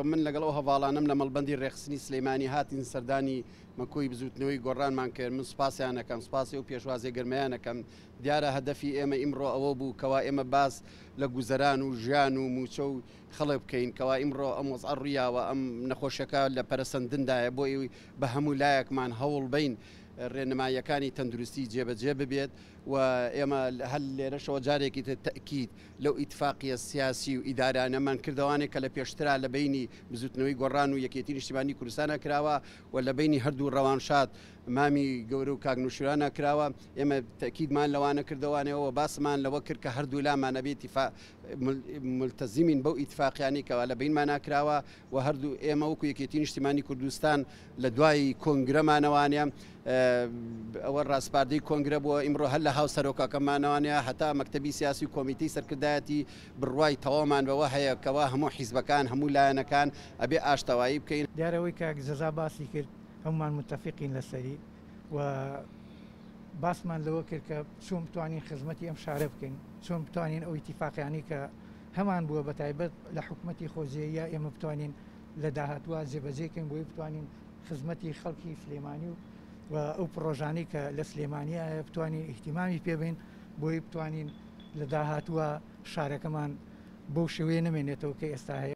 من لەگەڵ ئەو هەواڵانم لە مەڵبەندی ڕێخستنی سلەیمانی هاتین سەردانی مەکۆی بزوتنەوەی گۆڕانمان کرد. من سوپاسیانەکەم، سوپاسی و پێشوازی گەرمەیانەکەم. دیارە هەدەفی ئێمە ئیمڕۆ ئەوە بوو کەوا ئێمە باس لە گوزەران و ژیان و موچە و خەڵک بکەین کەوا ئیمڕۆ ئەم وەزعە ڕوویاوە، ئەم نەخۆشیەکە لە پەرەسەندندایە بۆ ئەوی بە هەموو لایەکمان هەوڵ بین ڕێنماییەکانی تەندروستی جێبەجێ ببێت و ئێمە هەل لێرەشەوە جارێکی تەئکید لەو ئیتفاقیە سیاسی و ئیدارانەمان کردوانێک کە لە پێشترا لە بینی بزوتنەوەی گۆڕان و یەکێتی نیشتیمانی کوردستانە کراوە و لە بینی هەردوو ڕەوانشاد مامی گەورە و کاگنووشورانە کراوە. ئێمە تەکیدمان لەوانە کردوانەوە باسمان لەوە کرد کە هەردوو لامانەبێت ملتەزیمین بەو ئیتفاقیانی کەوا لە بینمان ناکراوە و هەردوو ئێمە وەکو یەکێتی نیشتیمانی کوردستان لە دوای کۆنگرەمانەوانە ئەوە ڕاستپاردەی کۆنگرە بووە ئیمڕۆ هەر لە هاو سەرۆکاکەمانەوانەیە هەتا مەکتەبی سیاسی و کۆمیتەی سەرکردایەتی بڕوای تەواومان بەوە هەیە کەوا هەموو حیزبەکان هەموو لایەنەکان ئەبێ ئاشتەوایی بکەین. دیارەوەی کاک زەزا باسی کرد هەمومان متفقین لەسەری و باسمان لەوە کرد کە چۆن بتوانین خزمەتی ئەم شارە بکەین، چۆن بتوانین ئەو ئیتیفاقیانی کە هەمان بووە بە تایبەت لە حکوومەتی خۆزیەیە ئێمە بتوانین لە داهاتوە جێبەجێکەین بۆی بتوانین خزمەتی خەڵکی سلێمانی و ئەو پرۆژانەی کە لە سلێمانیە بتوانین ئیحتیمامی پێبین بۆی بتوانین لە داهاتوە شارەکەمان بەو شێوەیە نمێنێتەوە کە ئێستا هەیە.